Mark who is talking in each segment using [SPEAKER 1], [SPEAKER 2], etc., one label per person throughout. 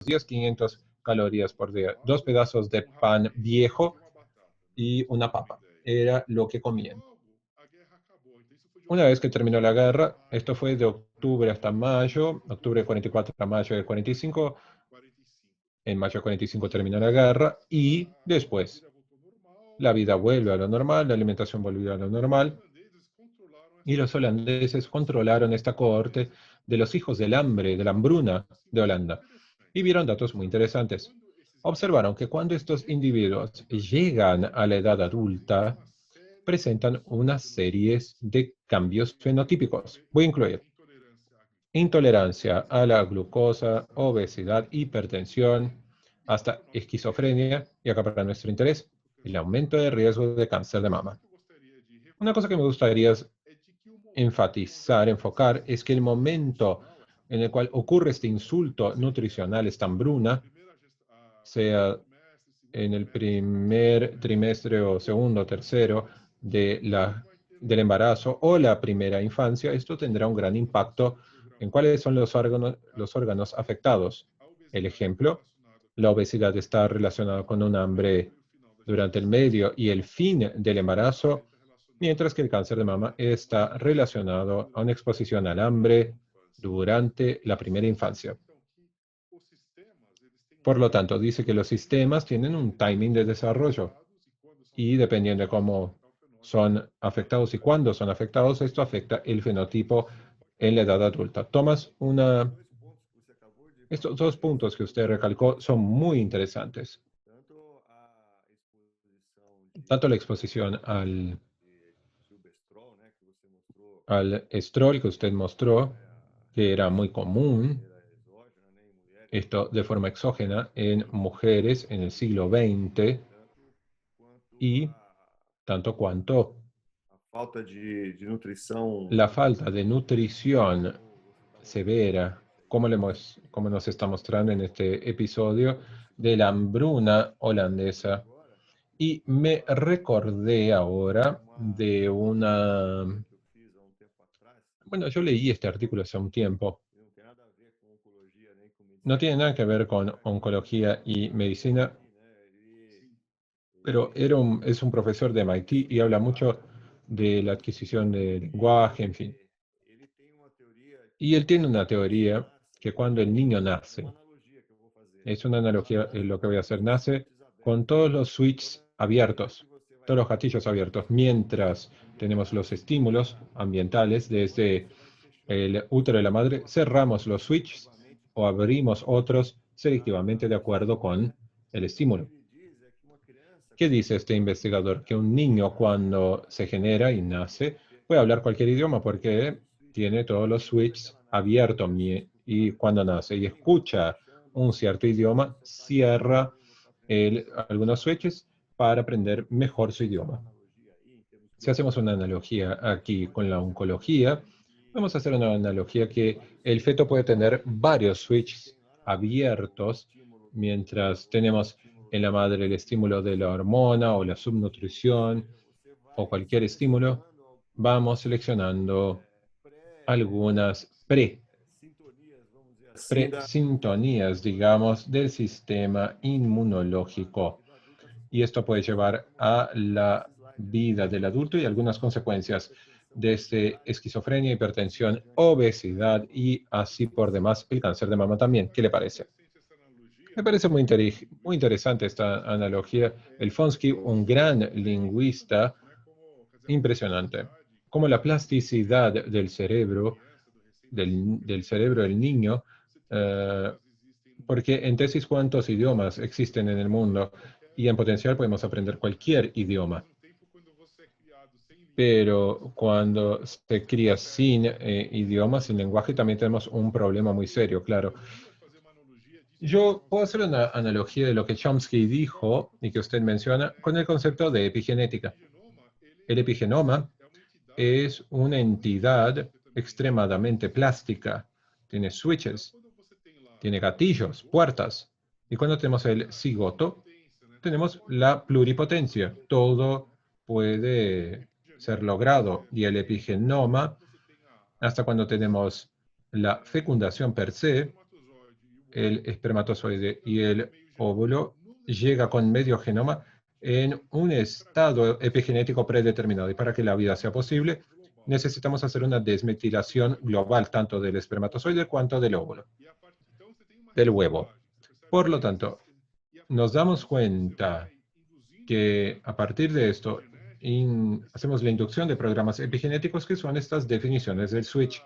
[SPEAKER 1] días, 500 calorías por día. 2 pedazos de pan viejo y una papa. Era lo que comían. Una vez que terminó la guerra, esto fue de octubre hasta mayo, octubre de 44 a mayo de 45, en mayo de 45 terminó la guerra y después la vida vuelve a lo normal, la alimentación volvió a lo normal y los holandeses controlaron esta cohorte de los hijos del hambre, de la hambruna de Holanda y vieron datos muy interesantes. Observaron que cuando estos individuos llegan a la edad adulta, presentan una serie de cambios fenotípicos. Voy a incluir intolerancia a la glucosa, obesidad, hipertensión, hasta esquizofrenia, y acá para nuestro interés, el aumento de riesgo de cáncer de mama. Una cosa que me gustaría enfatizar, enfocar, es que el momento en el cual ocurre este insulto nutricional, esta hambruna, sea en el primer trimestre o segundo o tercero del embarazo o la primera infancia, esto tendrá un gran impacto en cuáles son los órganos afectados. El ejemplo, la obesidad está relacionada con un hambre durante el medio y el fin del embarazo, mientras que el cáncer de mama está relacionado a una exposición al hambre durante la primera infancia. Por lo tanto, dice que los sistemas tienen un timing de desarrollo y dependiendo de cómo son afectados y cuándo son afectados, esto afecta el fenotipo en la edad adulta. Tomás, estos dos puntos que usted recalcó son muy interesantes. Tanto la exposición al estrol que usted mostró, que era muy común, esto de forma exógena en mujeres en el siglo XX, y tanto cuanto la falta de nutrición severa, como nos está mostrando en este episodio de la hambruna holandesa. Y me recordé ahora de bueno, yo leí este artículo hace un tiempo. No tiene nada que ver con oncología y medicina, pero es un profesor de MIT y habla mucho de la adquisición de lenguaje, en fin. Y él tiene una teoría que cuando el niño nace, es una analogía, lo que voy a hacer, nace con todos los switches abiertos, todos los gatillos abiertos, mientras tenemos los estímulos ambientales desde el útero de la madre, cerramos los switches o abrimos otros selectivamente de acuerdo con el estímulo. ¿Qué dice este investigador? Que un niño cuando se genera y nace puede hablar cualquier idioma porque tiene todos los switches abiertos y cuando nace y escucha un cierto idioma, cierra algunos switches para aprender mejor su idioma. Si hacemos una analogía aquí con la oncología, vamos a hacer una analogía que el feto puede tener varios switches abiertos mientras tenemos en la madre el estímulo de la hormona o la subnutrición o cualquier estímulo. Vamos seleccionando algunas presintonías, digamos, del sistema inmunológico. Y esto puede llevar a la vida del adulto y algunas consecuencias desde esquizofrenia, hipertensión, obesidad y así por demás el cáncer de mama también. ¿Qué le parece? Me parece muy interesante esta analogía. El Fonsky, un gran lingüista, impresionante. Como la plasticidad del cerebro, del cerebro del niño, eh, porque en tesis cuántos idiomas existen en el mundo y en potencial podemos aprender cualquier idioma. Pero cuando se cría sin idiomas, sin lenguaje, también tenemos un problema muy serio, claro. Yo puedo hacer una analogía de lo que Chomsky dijo y que usted menciona con el concepto de epigenética. El epigenoma es una entidad extremadamente plástica. Tiene switches, tiene gatillos, puertas. Y cuando tenemos el cigoto, tenemos la pluripotencia. Todo puede ser logrado. Y el epigenoma, hasta cuando tenemos la fecundación per se, el espermatozoide y el óvulo llega con medio genoma en un estado epigenético predeterminado. Y para que la vida sea posible, necesitamos hacer una desmetilación global, tanto del espermatozoide cuanto del óvulo, del huevo. Por lo tanto, nos damos cuenta que a partir de esto hacemos la inducción de programas epigenéticos que son estas definiciones del switch.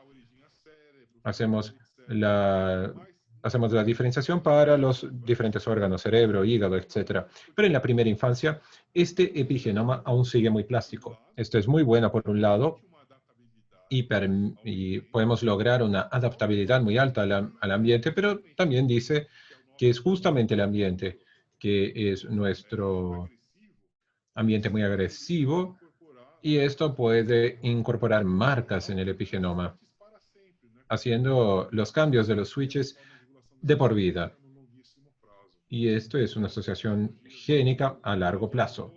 [SPEAKER 1] Hacemos la, hacemos la diferenciación para los diferentes órganos, cerebro, hígado, etcétera. Pero en la primera infancia, este epigenoma aún sigue muy plástico. Esto es muy bueno por un lado y podemos lograr una adaptabilidad muy alta al ambiente, pero también dice que es justamente el ambiente que es nuestro ambiente muy agresivo y esto puede incorporar marcas en el epigenoma, haciendo los cambios de los switches de por vida. Y esto es una asociación génica a largo plazo.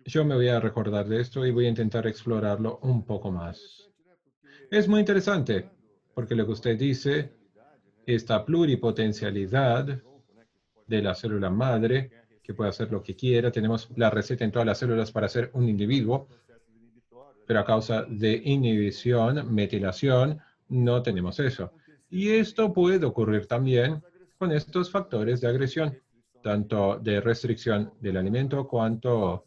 [SPEAKER 1] Yo me voy a recordar de esto y voy a intentar explorarlo un poco más. Es muy interesante, porque lo que usted dice, esta pluripotencialidad de la célula madre, que puede hacer lo que quiera, tenemos la receta en todas las células para ser un individuo, pero a causa de inhibición, metilación, no tenemos eso. Y esto puede ocurrir también con estos factores de agresión, tanto de restricción del alimento cuanto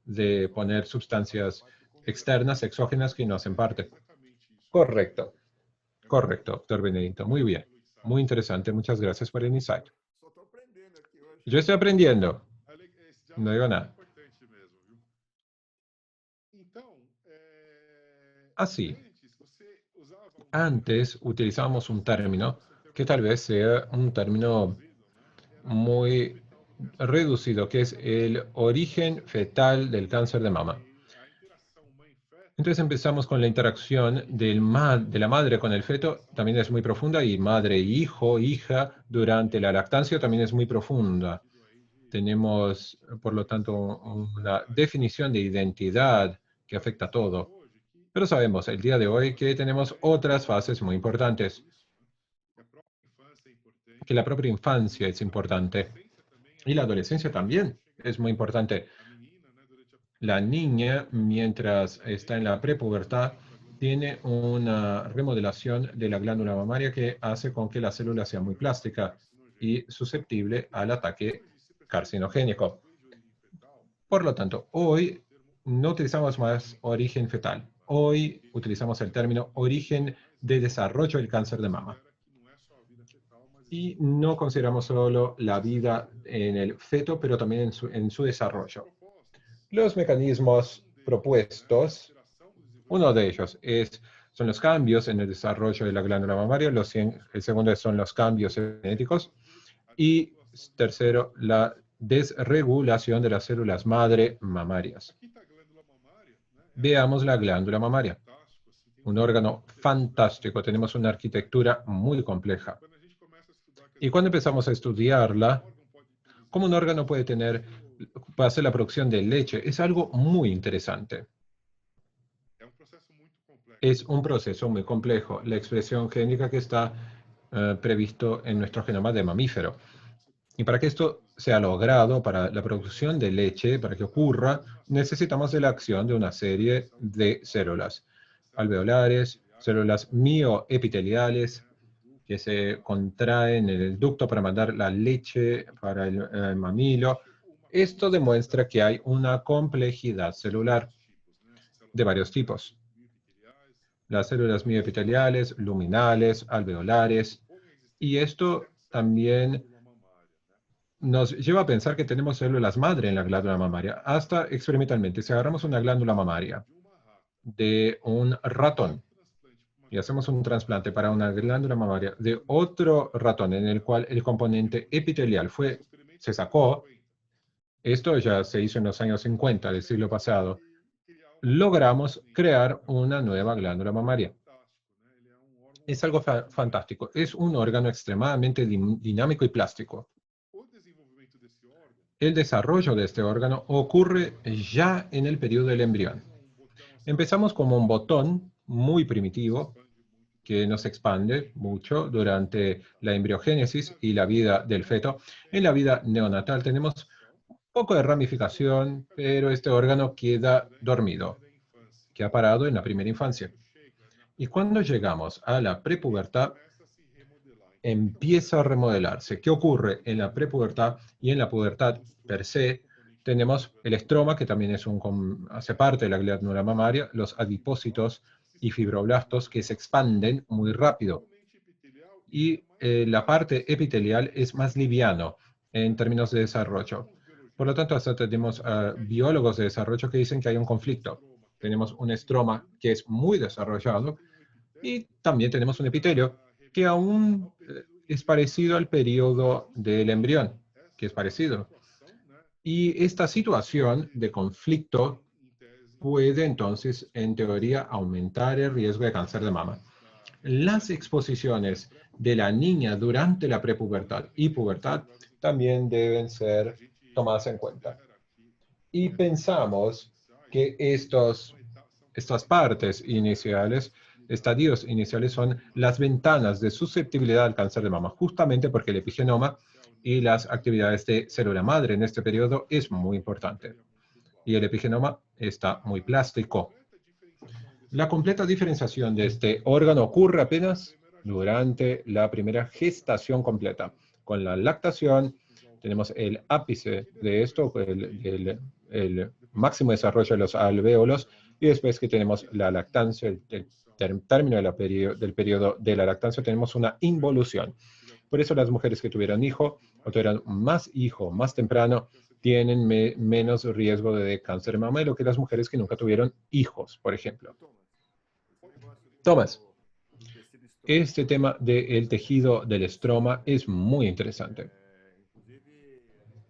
[SPEAKER 1] de poner sustancias externas, exógenas, que no hacen parte. Correcto, correcto, doctor Benedito. Muy bien, muy interesante. Muchas gracias por el insight. Yo estoy aprendiendo, no digo nada. Así, antes utilizábamos un término que tal vez sea un término muy reducido, que es el origen fetal del cáncer de mama. Entonces empezamos con la interacción de la madre con el feto, también es muy profunda, y madre, hijo, hija, durante la lactancia también es muy profunda. Tenemos, por lo tanto, una definición de identidad que afecta a todo. Pero sabemos el día de hoy que tenemos otras fases muy importantes, que la propia infancia es importante y la adolescencia también es muy importante. La niña, mientras está en la prepubertad, tiene una remodelación de la glándula mamaria que hace con que la célula sea muy plástica y susceptible al ataque carcinogénico. Por lo tanto, hoy no utilizamos más origen fetal. Hoy utilizamos el término origen de desarrollo del cáncer de mama. Y no consideramos solo la vida en el feto, pero también en su desarrollo. Los mecanismos propuestos, uno de ellos son los cambios en el desarrollo de la glándula mamaria, el segundo son los cambios genéticos y tercero, la desregulación de las células madre mamarias. Veamos la glándula mamaria, un órgano fantástico, tenemos una arquitectura muy compleja. Y cuando empezamos a estudiarla, cómo un órgano puede hacer la producción de leche, es algo muy interesante. Es un proceso muy complejo, la expresión génica que está previsto en nuestro genoma de mamífero. Y para que esto sea logrado, para la producción de leche, para que ocurra, necesitamos de la acción de una serie de células alveolares, células mioepiteliales, que se contraen en el ducto para mandar la leche para el mamilo. Esto demuestra que hay una complejidad celular de varios tipos. Las células mioepiteliales, luminales, alveolares, y esto también nos lleva a pensar que tenemos células madre en la glándula mamaria. Hasta experimentalmente, si agarramos una glándula mamaria de un ratón y hacemos un trasplante para una glándula mamaria de otro ratón en el cual el componente epitelial se sacó, esto ya se hizo en los años 50 del siglo pasado, logramos crear una nueva glándula mamaria. Es algo fantástico. Es un órgano extremadamente dinámico y plástico. El desarrollo de este órgano ocurre ya en el periodo del embrión. Empezamos como un botón muy primitivo que no se expande mucho durante la embriogénesis y la vida del feto. En la vida neonatal tenemos un poco de ramificación, pero este órgano queda dormido, que ha parado en la primera infancia. Y cuando llegamos a la prepubertad, empieza a remodelarse. ¿Qué ocurre en la prepubertad y en la pubertad per se? Tenemos el estroma, que también hace parte de la glándula mamaria, los adipócitos y fibroblastos que se expanden muy rápido. Y la parte epitelial es más liviano en términos de desarrollo. Por lo tanto, hasta tenemos biólogos de desarrollo que dicen que hay un conflicto. Tenemos un estroma que es muy desarrollado y también tenemos un epitelio que aún es parecido al periodo del embrión, que es parecido. Y esta situación de conflicto puede entonces, en teoría, aumentar el riesgo de cáncer de mama. Las exposiciones de la niña durante la prepubertad y pubertad también deben ser tomadas en cuenta. Y pensamos que estas partes iniciales, estadios iniciales, son las ventanas de susceptibilidad al cáncer de mama, justamente porque el epigenoma y las actividades de célula madre en este periodo es muy importante. Y el epigenoma está muy plástico. La completa diferenciación de este órgano ocurre apenas durante la primera gestación completa. Con la lactación tenemos el ápice de esto, el máximo desarrollo de los alvéolos, y después que tenemos la lactancia, el término del periodo de la lactancia, tenemos una involución. Por eso las mujeres que tuvieron hijo o tuvieron más hijo más temprano tienen menos riesgo de cáncer de mama de lo que las mujeres que nunca tuvieron hijos, por ejemplo. Tomás, este tema del tejido del estroma es muy interesante.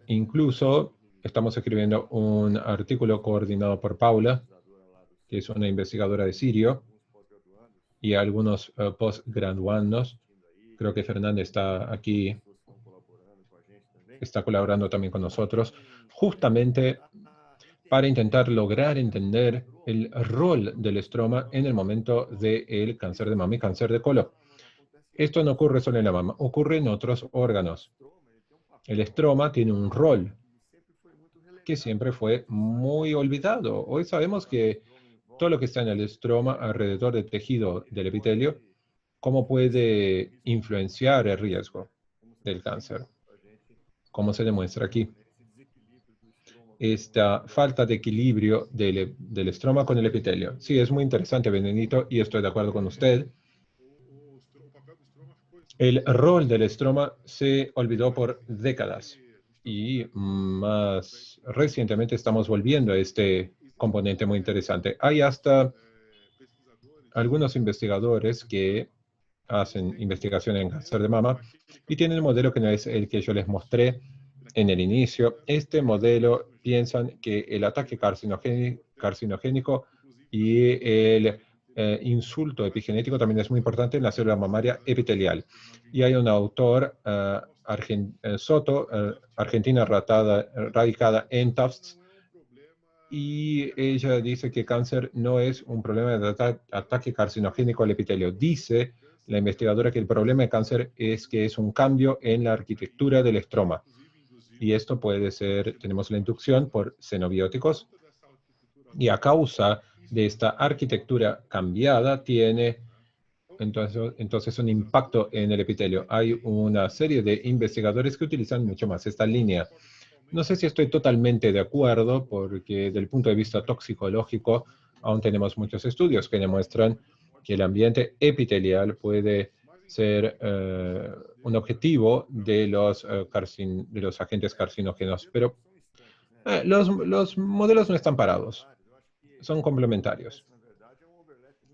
[SPEAKER 1] Incluso estamos escribiendo un artículo coordinado por Paula, que es una investigadora de Sirio, y algunos postgraduandos. Creo que Fernández está aquí, está colaborando también con nosotros, justamente para intentar lograr entender el rol del estroma en el momento del cáncer de mama y cáncer de colon. Esto no ocurre solo en la mama, ocurre en otros órganos. El estroma tiene un rol que siempre fue muy olvidado. Hoy sabemos que todo lo que está en el estroma alrededor del tejido del epitelio, cómo puede influenciar el riesgo del cáncer, como se demuestra aquí. Esta falta de equilibrio del estroma con el epitelio. Sí, es muy interesante, Benedito, y estoy de acuerdo con usted. El rol del estroma se olvidó por décadas y más recientemente estamos volviendo a este componente muy interesante. Hay hasta algunos investigadores que hacen investigación en cáncer de mama y tienen un modelo que no es el que yo les mostré en el inicio. Este modelo piensan que el ataque carcinogénico y el insulto epigenético también es muy importante en la célula mamaria epitelial. Y hay un autor, Soto, argentina radicada en Tufts, y ella dice que cáncer no es un problema de ataque carcinogénico al epitelio. Dice la investigadora que el problema de cáncer es que es un cambio en la arquitectura del estroma. Y esto puede ser, tenemos la inducción por xenobióticos, y a causa de esta arquitectura cambiada tiene entonces un impacto en el epitelio. Hay una serie de investigadores que utilizan mucho más esta línea. No sé si estoy totalmente de acuerdo, porque desde el punto de vista toxicológico aún tenemos muchos estudios que demuestran que el ambiente epitelial puede ser un objetivo de los agentes carcinógenos, pero los modelos no están parados, son complementarios.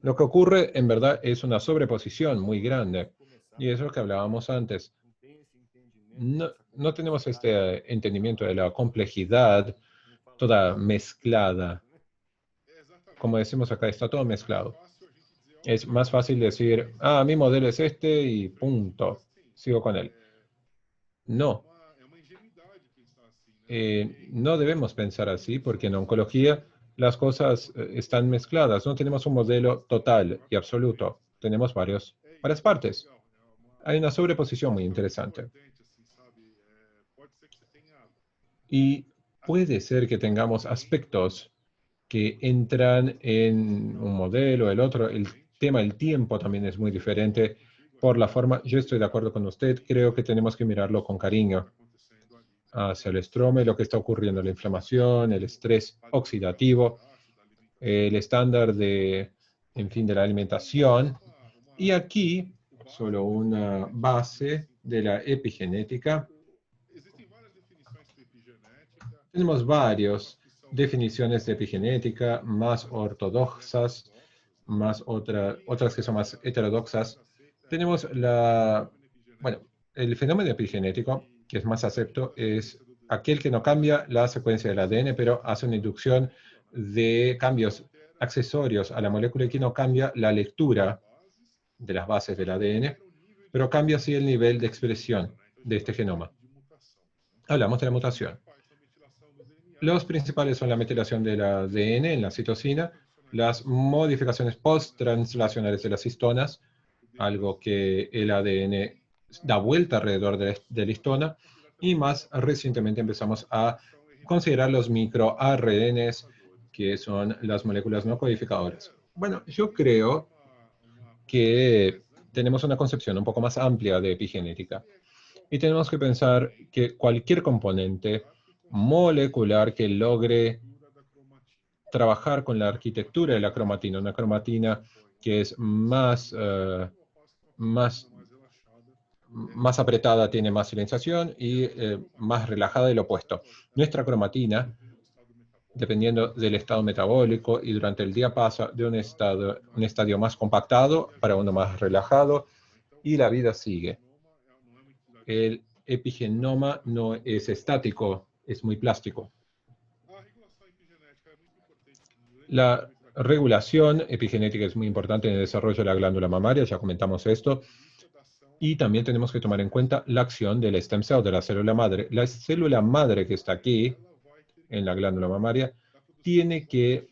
[SPEAKER 1] Lo que ocurre en verdad es una sobreposición muy grande, y eso es lo que hablábamos antes. No tenemos este entendimiento de la complejidad toda mezclada. Como decimos acá, está todo mezclado. Es más fácil decir, mi modelo es este y punto, sigo con él. No, no debemos pensar así porque en oncología las cosas están mezcladas. No tenemos un modelo total y absoluto. tenemos varias partes. Hay una sobreposición muy interesante. Y puede ser que tengamos aspectos que entran en un modelo, el otro. El tema del tiempo también es muy diferente por la forma. Yo estoy de acuerdo con usted, creo que tenemos que mirarlo con cariño hacia el estroma y lo que está ocurriendo, la inflamación, el estrés oxidativo, el estándar en fin, de la alimentación. Y aquí, solo una base de la epigenética. Tenemos varias definiciones de epigenética, más ortodoxas, otras que son más heterodoxas. Tenemos bueno, el fenómeno epigenético, que es más acepto, es aquel que no cambia la secuencia del ADN, pero hace una inducción de cambios accesorios a la molécula y que no cambia la lectura de las bases del ADN, pero cambia así el nivel de expresión de este genoma. Hablamos de la mutación. Los principales son la metilación del ADN en la citosina, las modificaciones post-translacionales de las histonas, algo que el ADN da vuelta alrededor de la histona, y más recientemente empezamos a considerar los microRNAs, que son las moléculas no codificadoras. Bueno, yo creo que tenemos una concepción un poco más amplia de epigenética y tenemos que pensar que cualquier componente molecular que logre trabajar con la arquitectura de la cromatina, una cromatina que es más, más apretada, tiene más silenciación y más relajada el opuesto. Nuestra cromatina, dependiendo del estado metabólico y durante el día pasa de un estadio más compactado para uno más relajado y la vida sigue. El epigenoma no es estático, es muy plástico. La regulación epigenética es muy importante en el desarrollo de la glándula mamaria, ya comentamos esto. Y también tenemos que tomar en cuenta la acción del stem cell, de la célula madre. La célula madre que está aquí, en la glándula mamaria, tiene que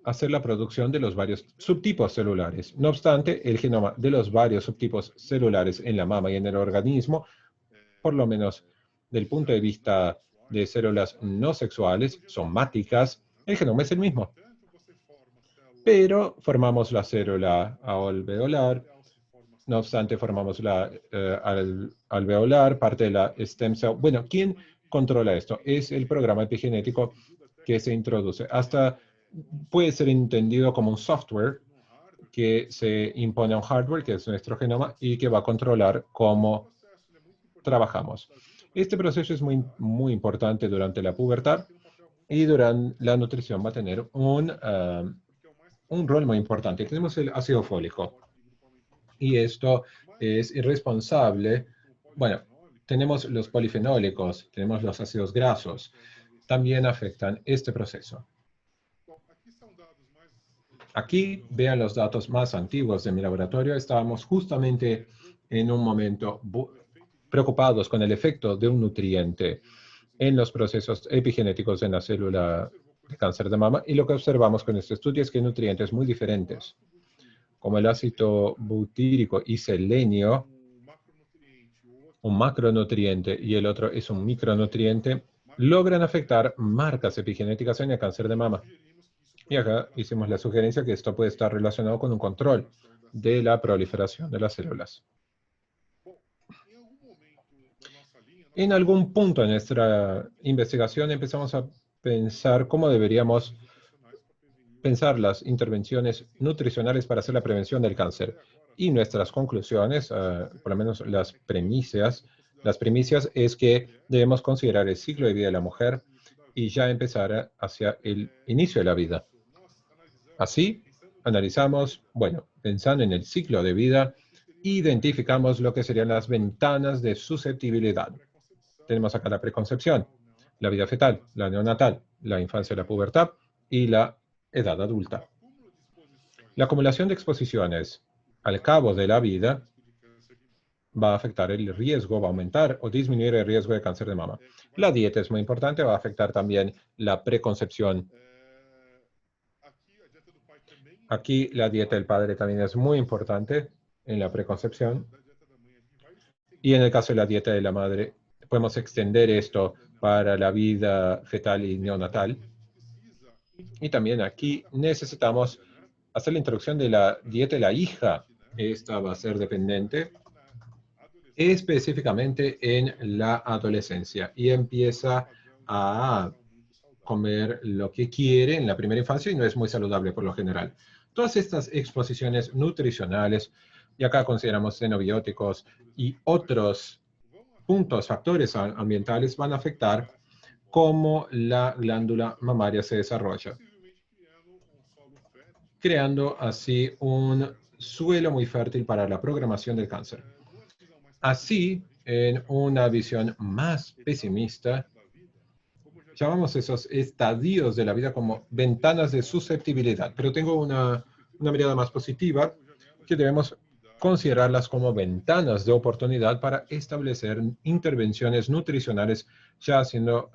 [SPEAKER 1] hacer la producción de los varios subtipos celulares. No obstante, el genoma de los varios subtipos celulares en la mama y en el organismo, por lo menos del punto de vista de células no sexuales, somáticas, el genoma es el mismo. Pero formamos la célula alveolar, no obstante formamos la alveolar, parte de la stem cell. Bueno, ¿quién controla esto? Es el programa epigenético que se introduce. Hasta puede ser entendido como un software que se impone a un hardware, que es nuestro genoma, y que va a controlar cómo trabajamos. Este proceso es muy importante durante la pubertad y durante la nutrición va a tener un rol muy importante. Tenemos el ácido fólico y esto es irresponsable. Bueno, tenemos los polifenólicos, tenemos los ácidos grasos, también afectan este proceso. Aquí vean los datos más antiguos de mi laboratorio. Estábamos justamente en un momento preocupados con el efecto de un nutriente en los procesos epigenéticos en la célula de cáncer de mama. Y lo que observamos con este estudio es que hay nutrientes muy diferentes, como el ácido butírico y selenio, un macronutriente y el otro es un micronutriente, logran afectar marcas epigenéticas en el cáncer de mama. Y acá hicimos la sugerencia que esto puede estar relacionado con un control de la proliferación de las células. En algún punto de nuestra investigación empezamos a pensar cómo deberíamos pensar las intervenciones nutricionales para hacer la prevención del cáncer. Y nuestras conclusiones, por lo menos las primicias es que debemos considerar el ciclo de vida de la mujer y ya empezar hacia el inicio de la vida. Así, analizamos, bueno, pensando en el ciclo de vida, identificamos lo que serían las ventanas de susceptibilidad. Tenemos acá la preconcepción, la vida fetal, la neonatal, la infancia y la pubertad y la edad adulta. La acumulación de exposiciones al cabo de la vida va a afectar el riesgo, va a aumentar o disminuir el riesgo de cáncer de mama. La dieta es muy importante, va a afectar también la preconcepción. Aquí la dieta del padre también es muy importante en la preconcepción. Y en el caso de la dieta de la madre, podemos extender esto para la vida fetal y neonatal. Y también aquí necesitamos hacer la introducción de la dieta de la hija. Esta va a ser dependiente específicamente en la adolescencia y empieza a comer lo que quiere en la primera infancia y no es muy saludable por lo general. Todas estas exposiciones nutricionales, y acá consideramos xenobióticos y otros puntos, factores ambientales, van a afectar cómo la glándula mamaria se desarrolla, creando así un suelo muy fértil para la programación del cáncer. Así, en una visión más pesimista, llamamos esos estadios de la vida como ventanas de susceptibilidad, pero tengo una mirada más positiva que debemos considerarlas como ventanas de oportunidad para establecer intervenciones nutricionales, ya haciendo,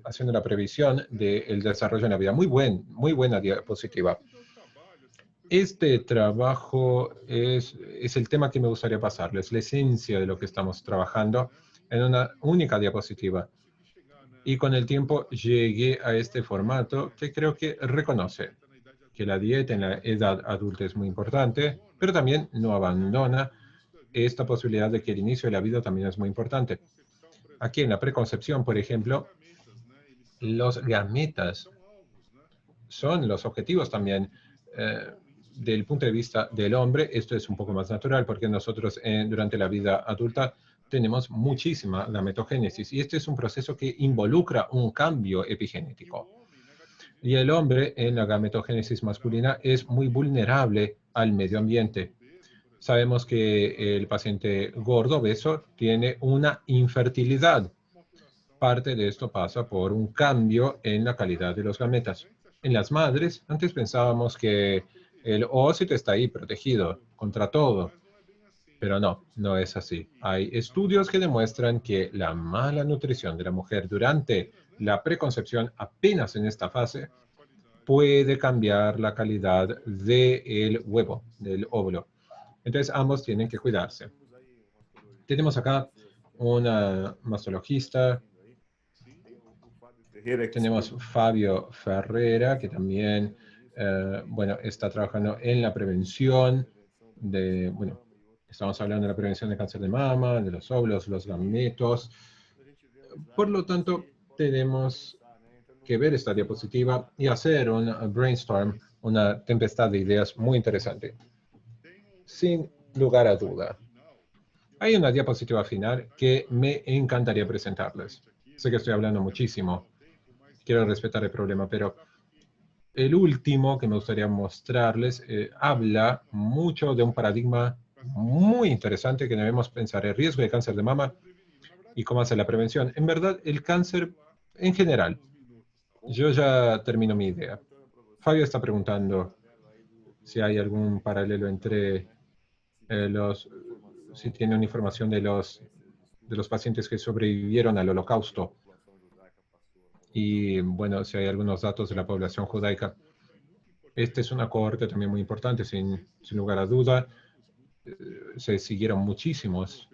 [SPEAKER 1] haciendo la previsión del desarrollo en la vida. Muy buena diapositiva. Este trabajo es el tema que me gustaría pasarles, la esencia de lo que estamos trabajando en una única diapositiva. Y con el tiempo llegué a este formato que creo que reconoce que la dieta en la edad adulta es muy importante, pero también no abandona esta posibilidad de que el inicio de la vida también es muy importante. Aquí en la preconcepción, por ejemplo, los gametas son los objetivos también del punto de vista del hombre. Esto es un poco más natural porque nosotros durante la vida adulta tenemos muchísima gametogénesis y este es un proceso que involucra un cambio epigenético. Y el hombre en la gametogénesis masculina es muy vulnerable al medio ambiente. Sabemos que el paciente gordo, obeso, tiene una infertilidad. Parte de esto pasa por un cambio en la calidad de los gametas. En las madres, antes pensábamos que el ovocito está ahí protegido contra todo, pero no, no es así. Hay estudios que demuestran que la mala nutrición de la mujer durante la preconcepción, apenas en esta fase, puede cambiar la calidad del huevo, del óvulo. Entonces, ambos tienen que cuidarse. Tenemos acá una mastologista. Tenemos Fabio Ferreira, que también, está trabajando en la prevención estamos hablando de la prevención de cáncer de mama, de los óvulos, los gametos. Por lo tanto, tenemos que ver esta diapositiva y hacer un brainstorm, una tempestad de ideas muy interesante. Sin lugar a duda. Hay una diapositiva final que me encantaría presentarles. Sé que estoy hablando muchísimo. Quiero respetar el problema, pero el último que me gustaría mostrarles habla mucho de un paradigma muy interesante que debemos pensar: el riesgo de cáncer de mama y cómo hacer la prevención. En verdad, el cáncer en general. Yo ya termino mi idea. Fabio está preguntando si hay algún paralelo entre si tiene una información de los pacientes que sobrevivieron al holocausto y, bueno, si hay algunos datos de la población judaica. Esta es una cohorte también muy importante, sin lugar a duda. Se siguieron muchísimos,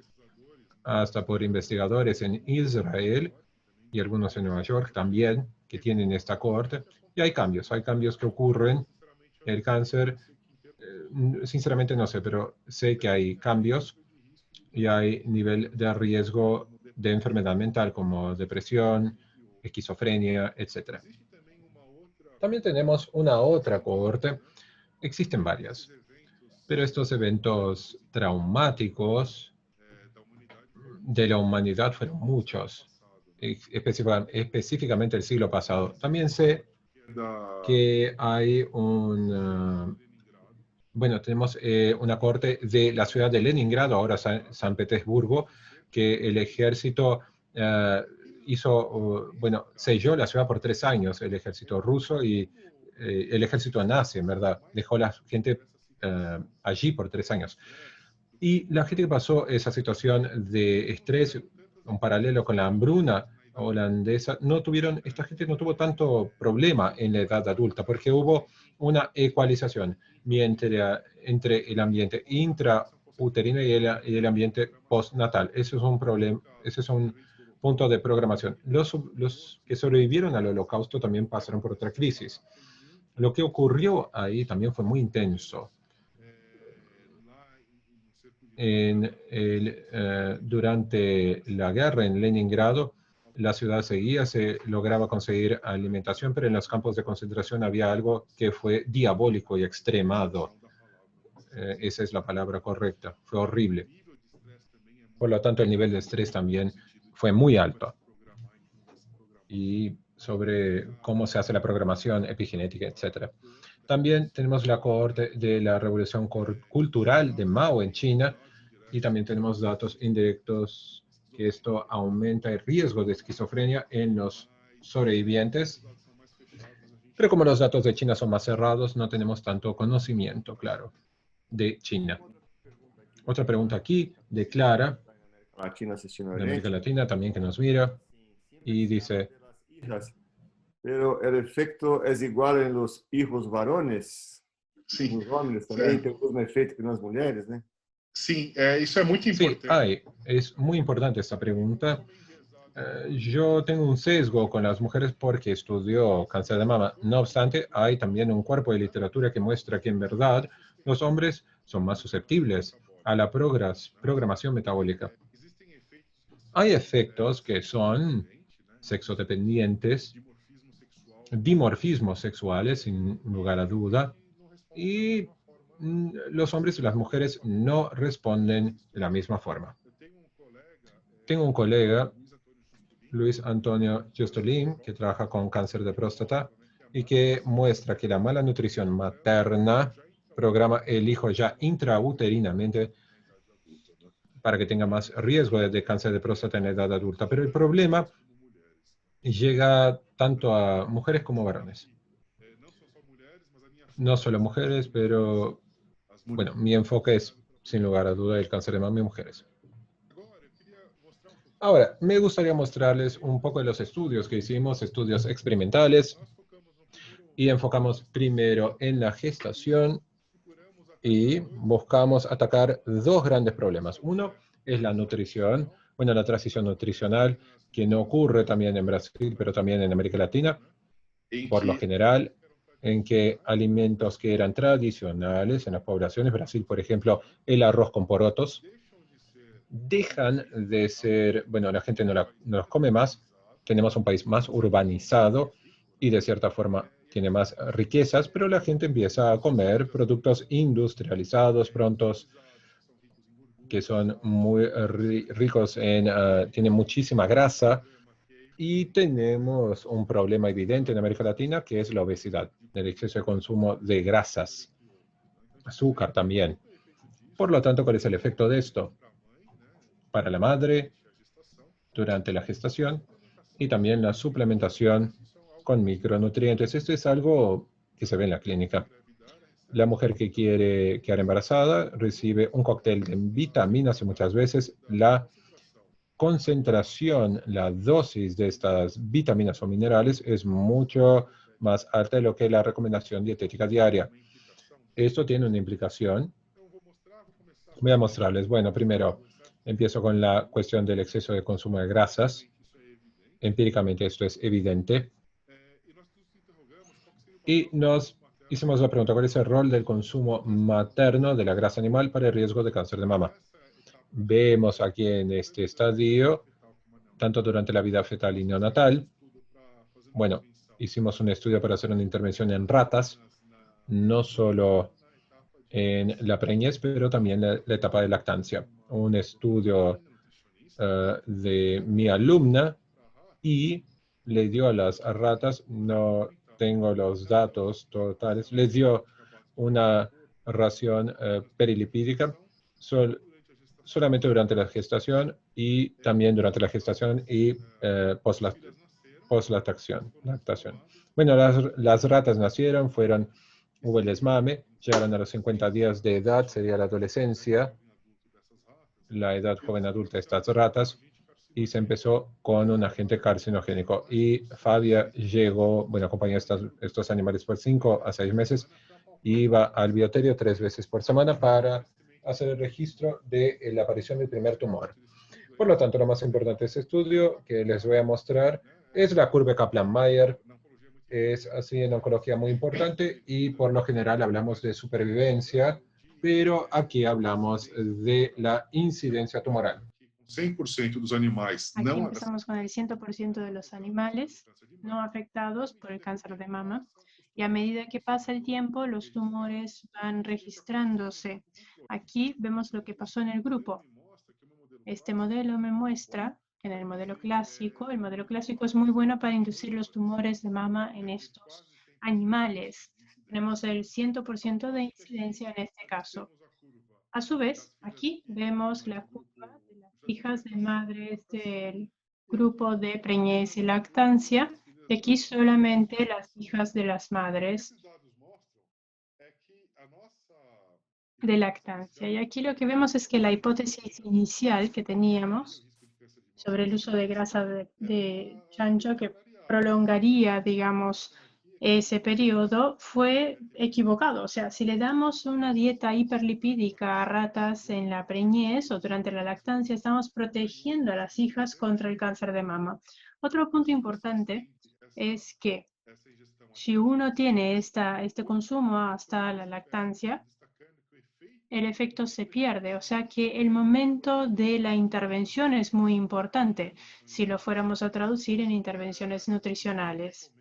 [SPEAKER 1] hasta por investigadores en Israel y algunos en Nueva York también, que tienen esta cohorte. Y hay cambios que ocurren. El cáncer, sinceramente no sé, pero sé que hay cambios y hay nivel de riesgo de enfermedad mental como depresión, esquizofrenia, etc. También tenemos una otra cohorte, existen varias, pero estos eventos traumáticos de la humanidad fueron muchos, específicamente el siglo pasado. También sé que hay tenemos una corte de la ciudad de Leningrado, ahora San Petersburgo, que el ejército selló la ciudad por 3 años, el ejército ruso y el ejército nazi, en verdad, dejó a la gente allí por 3 años. Y la gente que pasó esa situación de estrés, un paralelo con la hambruna, holandesa, esta gente no tuvo tanto problema en la edad adulta, porque hubo una ecualización entre el ambiente intrauterino y el ambiente postnatal. Eso es un problema, ese es un punto de programación. Los que sobrevivieron al holocausto también pasaron por otra crisis. Lo que ocurrió ahí también fue muy intenso. Durante la guerra en Leningrado, la ciudad se lograba conseguir alimentación, pero en los campos de concentración había algo que fue diabólico y extremado. Esa es la palabra correcta. Fue horrible. Por lo tanto, el nivel de estrés también fue muy alto. Y sobre cómo se hace la programación epigenética, etc. También tenemos la cohorte de la revolución cultural de Mao en China, y también tenemos datos indirectos que esto aumenta el riesgo de esquizofrenia en los sobrevivientes. Pero como los datos de China son más cerrados, no tenemos tanto conocimiento, claro, de China. Otra pregunta aquí de Clara,
[SPEAKER 2] Latina assistindo a
[SPEAKER 1] de América
[SPEAKER 2] gente.
[SPEAKER 1] Latina, también que nos mira, y dice,
[SPEAKER 2] Hijas. Pero el efecto es igual en los hijos varones,
[SPEAKER 3] Sim,
[SPEAKER 2] los hombres también, tem o mesmo efeito que nas mulheres, né?
[SPEAKER 3] sim, isso é muito
[SPEAKER 1] sí,
[SPEAKER 3] importante.
[SPEAKER 1] es muy importante esta pregunta. Yo tengo un sesgo con las mujeres porque estudio cáncer de mama. No obstante, hay también un cuerpo de literatura que muestra que en verdad los hombres son más susceptibles a la programación metabólica. Hay efectos que son sexodependientes, dimorfismos sexuales, sin lugar a duda, y los hombres y las mujeres no responden de la misma forma. Tengo un colega, Luis Antonio Giustolin, que trabaja con cáncer de próstata y que muestra que la mala nutrición materna programa el hijo ya intrauterinamente para que tenga más riesgo de cáncer de próstata en la edad adulta. Pero el problema llega tanto a mujeres como varones. No solo mujeres, pero bueno, mi enfoque es, sin lugar a duda, el cáncer de mama en mujeres. Ahora, me gustaría mostrarles un poco de los estudios que hicimos, estudios experimentales, y enfocamos primero en la gestación y buscamos atacar dos grandes problemas. Uno es la nutrición, bueno, la transición nutricional, que no ocurre también en Brasil, pero también en América Latina, por lo general, en que alimentos que eran tradicionales en las poblaciones, Brasil, por ejemplo, el arroz con porotos, dejan de ser, bueno, la gente no los come más, tenemos un país más urbanizado y de cierta forma tiene más riquezas, pero la gente empieza a comer productos industrializados, prontos, que son muy ricos tienen muchísima grasa, y tenemos un problema evidente en América Latina, que es la obesidad, el exceso de consumo de grasas, azúcar también. Por lo tanto, ¿cuál es el efecto de esto? Para la madre, durante la gestación, y también la suplementación con micronutrientes. Esto es algo que se ve en la clínica. La mujer que quiere quedar embarazada recibe un cóctel de vitaminas y muchas veces la concentración, la dosis de estas vitaminas o minerales es mucho más alta de lo que la recomendación dietética diaria. Esto tiene una implicación. Voy a mostrarles. Bueno, primero empiezo con la cuestión del exceso de consumo de grasas. Empíricamente esto es evidente. Y nos hicimos la pregunta, ¿cuál es el rol del consumo materno de la grasa animal para el riesgo de cáncer de mama? Vemos aquí en este estadio, tanto durante la vida fetal y neonatal. Bueno, hicimos un estudio para hacer una intervención en ratas, no solo en la preñez, pero también la etapa de lactancia. Un estudio de mi alumna, y le dio a las ratas, no tengo los datos totales, les dio una ración perilipídica solamente durante la gestación y también durante la gestación y post-lactación. Bueno, las ratas nacieron, hubo el desmame, llegaron a los 50 días de edad, sería la adolescencia, la edad joven adulta de estas ratas, y se empezó con un agente carcinogénico. Y Fabia llegó, bueno, acompañó a estos animales por 5 a 6 meses, iba al bioterio 3 veces por semana para hacer el registro de la aparición del primer tumor. Por lo tanto, lo más importante de este estudio que les voy a mostrar es la curva Kaplan-Meier. Es así en oncología muy importante y por lo general hablamos de supervivencia, pero aquí hablamos de la incidencia tumoral.
[SPEAKER 3] 100% dos animais
[SPEAKER 4] Aquí empezamos con el 100% de los animales no afectados por el cáncer de mama. Y a medida que pasa el tiempo, los tumores van registrándose. Aquí vemos lo que pasó en el grupo. Este modelo me muestra que en el modelo clásico es muy bueno para inducir los tumores de mama en estos animales. Tenemos el 100% de incidencia en este caso. A su vez, aquí vemos la curva de las hijas de madres del grupo de preñez y lactancia. Y aquí solamente las hijas de las madres de lactancia. Y aquí lo que vemos es que la hipótesis inicial que teníamos sobre el uso de grasa de chancho que prolongaría, digamos, ese periodo fue equivocado. O sea, si le damos una dieta hiperlipídica a ratas en la preñez o durante la lactancia, estamos protegiendo a las hijas contra el cáncer de mama. Otro punto importante es que si uno tiene este consumo hasta la lactancia, el efecto se pierde. O sea que el momento de la intervención es muy importante si lo fuéramos a traducir en intervenciones nutricionales.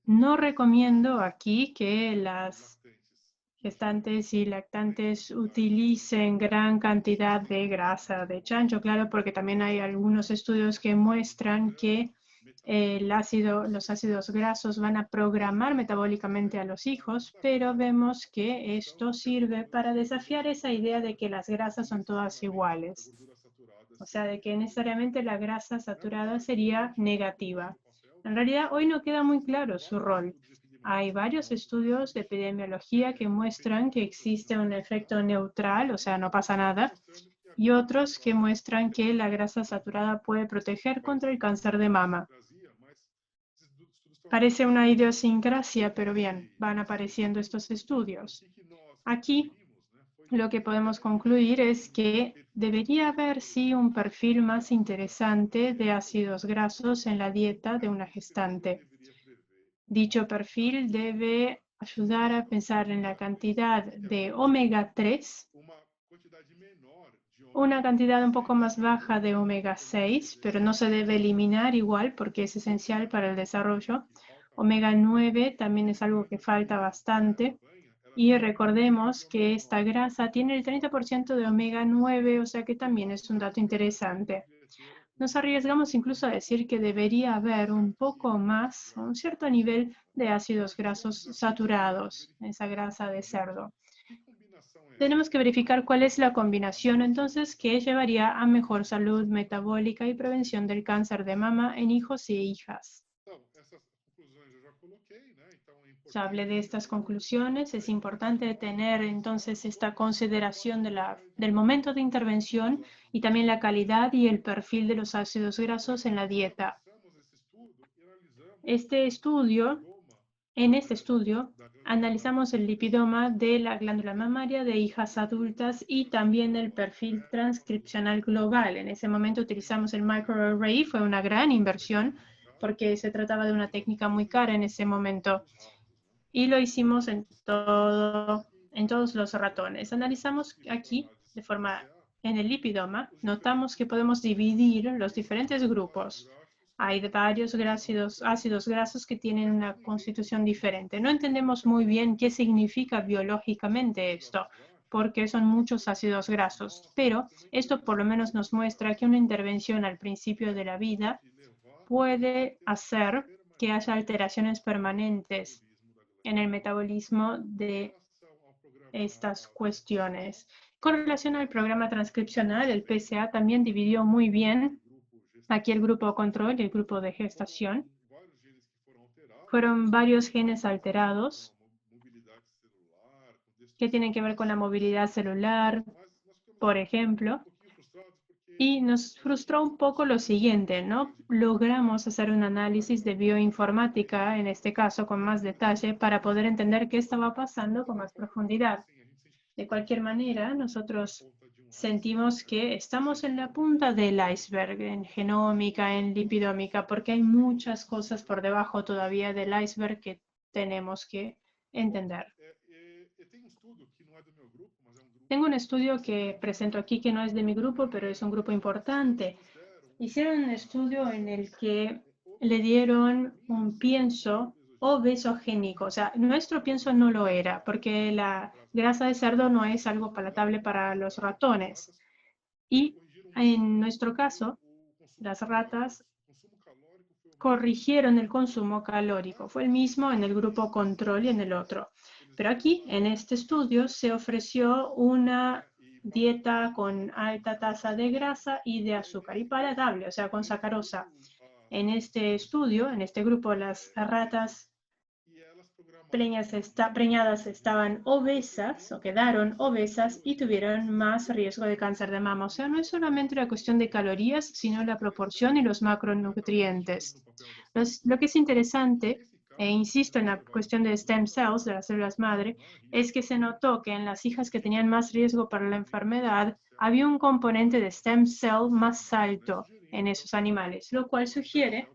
[SPEAKER 4] No recomiendo aquí que las gestantes y lactantes utilicen gran cantidad de grasa de chancho, claro, porque también hay algunos estudios que muestran que los ácidos grasos van a programar metabólicamente a los hijos, pero vemos que esto sirve para desafiar esa idea de que las grasas son todas iguales. O sea, de que necesariamente la grasa saturada sería negativa. En realidad, hoy no queda muy claro su rol. Hay varios estudios de epidemiología que muestran que existe un efecto neutral, o sea, no pasa nada, y otros que muestran que la grasa saturada puede proteger contra el cáncer de mama. Parece una idiosincrasia, pero bien, van apareciendo estos estudios. Aquí lo que podemos concluir es que debería haber sí un perfil más interesante de ácidos grasos en la dieta de una gestante. Dicho perfil debe ayudar a pensar en la cantidad de omega 3, una cantidad un poco más baja de omega 6, pero no se debe eliminar igual porque es esencial para el desarrollo. Omega 9 también es algo que falta bastante. Y recordemos que esta grasa tiene el 30% de omega 9, o sea que también es un dato interesante. Nos arriesgamos incluso a decir que debería haber un poco más, un cierto nivel de ácidos grasos saturados en esa grasa de cerdo. Tenemos que verificar cuál es la combinación entonces que llevaría a mejor salud metabólica y prevención del cáncer de mama en hijos e hijas. Ya hablé de estas conclusiones. Es importante tener entonces esta consideración del momento de intervención y también la calidad y el perfil de los ácidos grasos en la dieta. En este estudio, analizamos el lipidoma de la glándula mamaria de hijas adultas y también el perfil transcripcional global. En ese momento utilizamos el microarray, fue una gran inversión porque se trataba de una técnica muy cara en ese momento. Y lo hicimos en todos los ratones. Analizamos aquí en el lipidoma, notamos que podemos dividir los diferentes grupos. Hay varios ácidos grasos que tienen una constitución diferente. No entendemos muy bien qué significa biológicamente esto, porque son muchos ácidos grasos, pero esto por lo menos nos muestra que una intervención al principio de la vida puede hacer que haya alteraciones permanentes en el metabolismo de estas cuestiones. Con relación al programa transcripcional, el PSA también dividió muy bien aquí el grupo control y el grupo de gestación. Fueron varios genes alterados que tienen que ver con la movilidad celular, por ejemplo. Y nos frustró un poco lo siguiente, ¿no? Logramos hacer un análisis de bioinformática, en este caso con más detalle, para poder entender qué estaba pasando con más profundidad. De cualquier manera, nosotros sentimos que estamos en la punta del iceberg, en genómica, en lipidómica, porque hay muchas cosas por debajo todavía del iceberg que tenemos que entender. Tengo un estudio que presento aquí que no es de mi grupo, pero es un grupo importante. Hicieron un estudio en el que le dieron un pienso obesogénico. O sea, nuestro pienso no lo era, porque la grasa de cerdo no es algo palatable para los ratones. Y en nuestro caso, las ratas corrigieron el consumo calórico. Fue el mismo en el grupo control y en el otro. Pero aquí, en este estudio, se ofreció una dieta con alta tasa de grasa y de azúcar y palatable, o sea, con sacarosa. En este estudio, en este grupo, las ratas preñadas estaban obesas o quedaron obesas y tuvieron más riesgo de cáncer de mama. O sea, no es solamente una cuestión de calorías, sino la proporción y los macronutrientes. Lo que es interesante, e insisto en la cuestión de stem cells, de las células madre, es que se notó que en las hijas que tenían más riesgo para la enfermedad, había un componente de stem cell más alto en esos animales, lo cual sugiere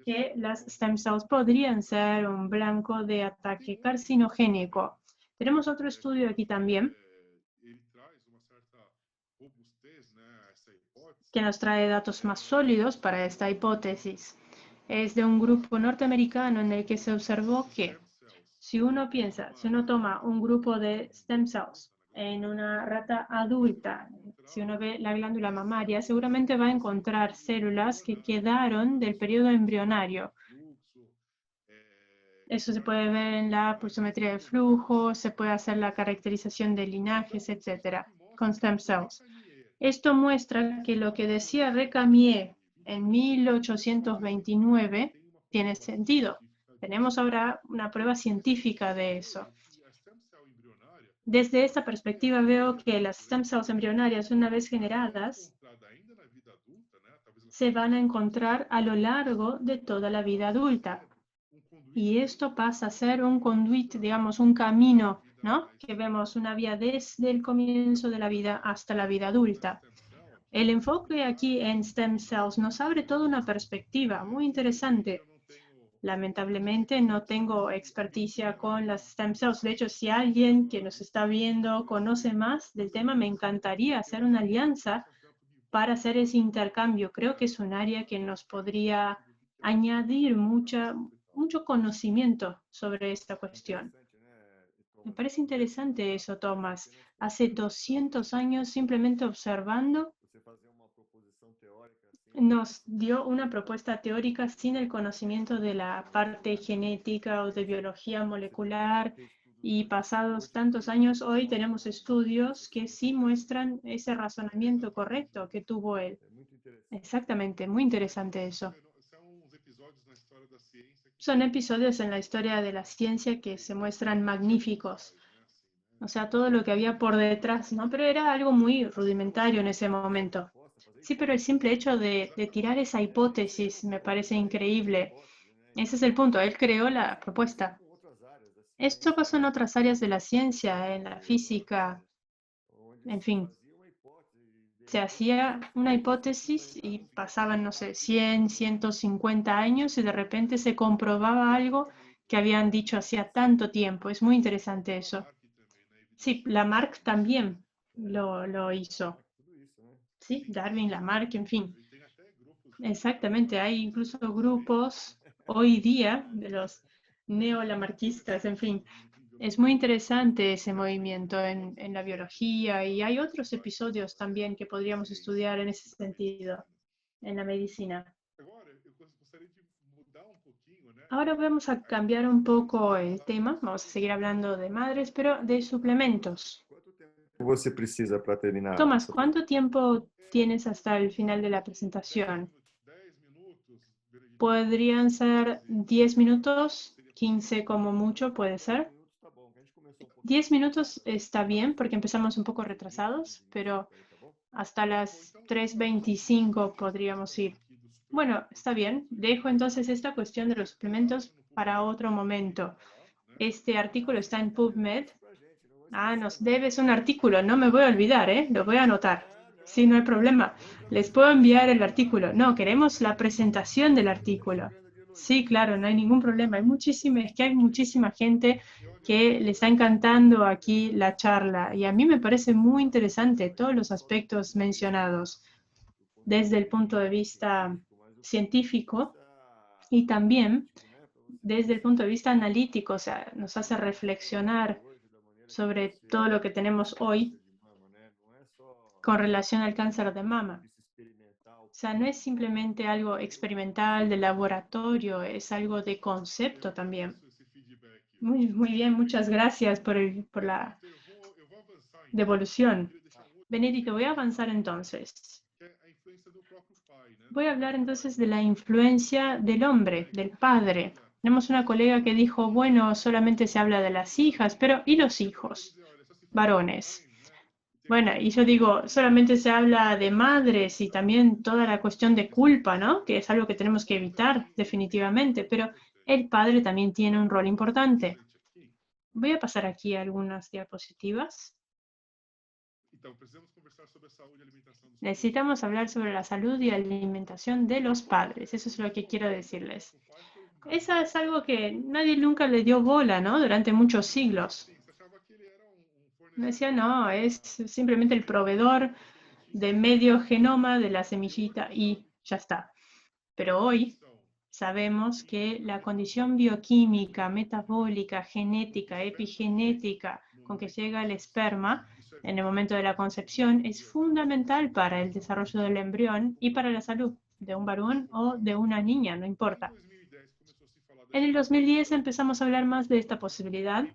[SPEAKER 4] que las stem cells podrían ser un blanco de ataque carcinogénico. Tenemos otro estudio aquí también que nos trae datos más sólidos para esta hipótesis. Es de un grupo norteamericano en el que se observó que si uno toma un grupo de stem cells en una rata adulta, si uno ve la glándula mamaria, seguramente va a encontrar células que quedaron del periodo embrionario. Eso se puede ver en la pulsometría de flujo, se puede hacer la caracterización de linajes, etcétera, con stem cells. Esto muestra que lo que decía Recamier en 1829 tiene sentido. Tenemos ahora una prueba científica de eso. Desde esta perspectiva veo que las stem cells embrionarias, una vez generadas, se van a encontrar a lo largo de toda la vida adulta. Y esto pasa a ser un conduit, digamos, un camino, ¿no? Que vemos una vía desde el comienzo de la vida hasta la vida adulta. El enfoque aquí en stem cells nos abre toda una perspectiva muy interesante. Lamentablemente no tengo experticia con las stem cells. De hecho, si alguien que nos está viendo conoce más del tema, me encantaría hacer una alianza para hacer ese intercambio. Creo que es un área que nos podría añadir mucho conocimiento sobre esta cuestión. Me parece interesante eso, Thomas. Hace 200 años, simplemente observando, nos dio una propuesta teórica sin el conocimiento de la parte genética o de biología molecular, y pasados tantos años, hoy tenemos estudios que sí muestran ese razonamiento correcto que tuvo él. Exactamente, muy interesante eso. Son episodios en la historia de la ciencia que se muestran magníficos. O sea, todo lo que había por detrás, ¿no? Pero era algo muy rudimentario en ese momento. Sí, pero el simple hecho de tirar esa hipótesis me parece increíble. Ese es el punto. Él creó la propuesta. Esto pasó en otras áreas de la ciencia, en la física, en fin. Se hacía una hipótesis y pasaban, no sé, 100, 150 años y de repente se comprobaba algo que habían dicho hacía tanto tiempo. Es muy interesante eso. Sí, Lamarck también lo hizo. Sí, Darwin, Lamarck, en fin. Exactamente, hay incluso grupos hoy día de los neolamarquistas, en fin. Es muy interesante ese movimiento en la biología, y hay otros episodios también que podríamos estudiar en ese sentido, en la medicina. Ahora vamos a cambiar un poco el tema, vamos a seguir hablando de madres, pero de suplementos.
[SPEAKER 2] Você precisa para terminar?
[SPEAKER 4] Tomás, ¿cuánto tiempo tienes hasta el final de la presentación? Podrían ser 10 minutos, 15 como mucho, puede ser. 10 minutos está bien porque empezamos un poco retrasados, pero hasta las 3:25 podríamos ir. Bueno, está bien. Dejo entonces esta cuestión de los suplementos para otro momento. Este artículo está en PubMed. Nos debes un artículo. No me voy a olvidar, ¿eh? Lo voy a anotar. Sí, no hay problema. Les puedo enviar el artículo. No, queremos la presentación del artículo. Sí, claro, no hay ningún problema. Es que hay muchísima gente que le está encantando aquí la charla. Y a mí me parece muy interesante todos los aspectos mencionados desde el punto de vista científico y también desde el punto de vista analítico. O sea, nos hace reflexionar sobre todo lo que tenemos hoy con relación al cáncer de mama. O sea, no es simplemente algo experimental de laboratorio, es algo de concepto también. Muy bien, muchas gracias por la devolución. Benedito, voy a avanzar entonces. Voy a hablar entonces de la influencia del hombre, del padre. Tenemos una colega que dijo, bueno, solamente se habla de las hijas, pero ¿y los hijos? Varones. Bueno, y yo digo, solamente se habla de madres y también toda la cuestión de culpa, ¿no? Que es algo que tenemos que evitar definitivamente, pero el padre también tiene un rol importante. Voy a pasar aquí algunas diapositivas. Necesitamos hablar sobre la salud y alimentación de los padres. Eso es lo que quiero decirles. Eso es algo que nadie nunca le dio bola, ¿no? Durante muchos siglos. Me decía, no, es simplemente el proveedor de medio genoma de la semillita y ya está. Pero hoy sabemos que la condición bioquímica, metabólica, genética, epigenética con que llega el esperma en el momento de la concepción es fundamental para el desarrollo del embrión y para la salud de un varón o de una niña, no importa. En el 2010 empezamos a hablar más de esta posibilidad,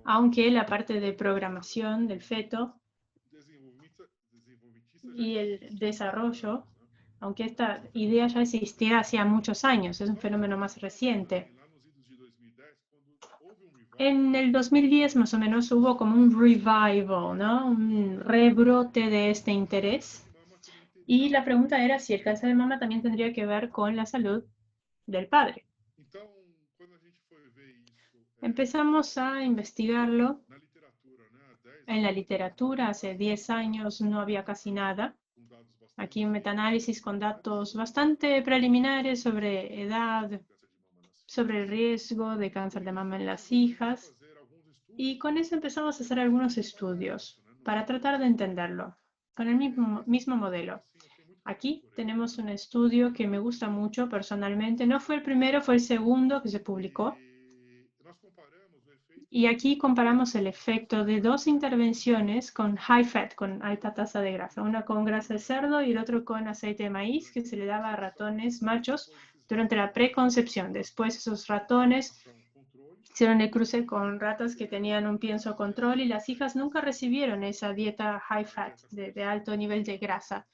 [SPEAKER 4] aunque la parte de programación del feto y el desarrollo, aunque esta idea ya existía hacía muchos años, es un fenómeno más reciente. En el 2010 más o menos hubo como un revival, ¿no? Un rebrote de este interés. Y la pregunta era si el cáncer de mama también tendría que ver con la salud del padre. Empezamos a investigarlo en la literatura. Hace 10 años no había casi nada. Aquí un metaanálisis con datos bastante preliminares sobre edad, sobre el riesgo de cáncer de mama en las hijas. Y con eso empezamos a hacer algunos estudios para tratar de entenderlo, con el mismo modelo. Aquí tenemos un estudio que me gusta mucho personalmente. No fue el primero, fue el segundo que se publicó. Y aquí comparamos el efecto de dos intervenciones con high fat, con alta tasa de grasa. Una con grasa de cerdo y el otro con aceite de maíz, que se le daba a ratones machos durante la preconcepción. Después esos ratones hicieron el cruce con ratas que tenían un pienso control y las hijas nunca recibieron esa dieta high fat, de alto nivel de grasa.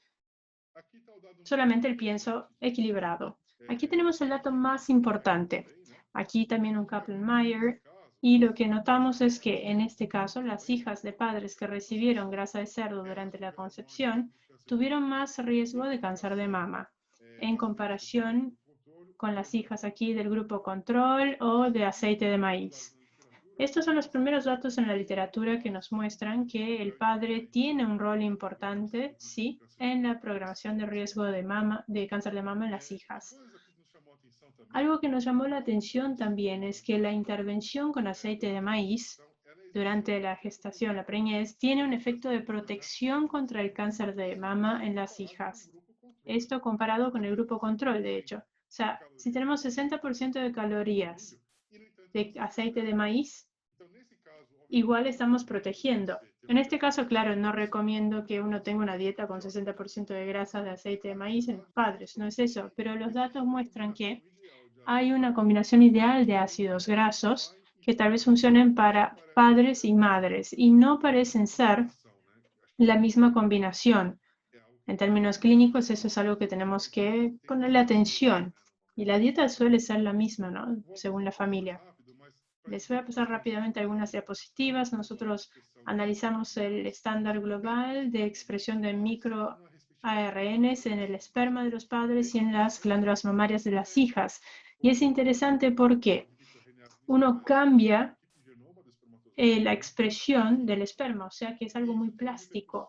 [SPEAKER 4] Solamente el pienso equilibrado. Aquí tenemos el dato más importante. Aquí también un Kaplan-Meier. Y lo que notamos es que en este caso las hijas de padres que recibieron grasa de cerdo durante la concepción tuvieron más riesgo de cáncer de mama en comparación con las hijas aquí del grupo control o de aceite de maíz. Estos son los primeros datos en la literatura que nos muestran que el padre tiene un rol importante, sí, en la programación de riesgo de cáncer de mama en las hijas. Algo que nos llamó la atención también es que la intervención con aceite de maíz durante la gestación, la preñez, tiene un efecto de protección contra el cáncer de mama en las hijas. Esto comparado con el grupo control, de hecho. O sea, si tenemos 60% de calorías de aceite de maíz, igual estamos protegiendo. En este caso, claro, no recomiendo que uno tenga una dieta con 60% de grasa de aceite de maíz en los padres, no es eso, pero los datos muestran que hay una combinación ideal de ácidos grasos que tal vez funcionen para padres y madres y no parecen ser la misma combinación. En términos clínicos, eso es algo que tenemos que ponerle atención. Y la dieta suele ser la misma, ¿no? Según la familia. Les voy a pasar rápidamente algunas diapositivas. Nosotros analizamos el estándar global de expresión de microARNs en el esperma de los padres y en las glándulas mamarias de las hijas. Y es interesante porque uno cambia la expresión del esperma, o sea que es algo muy plástico.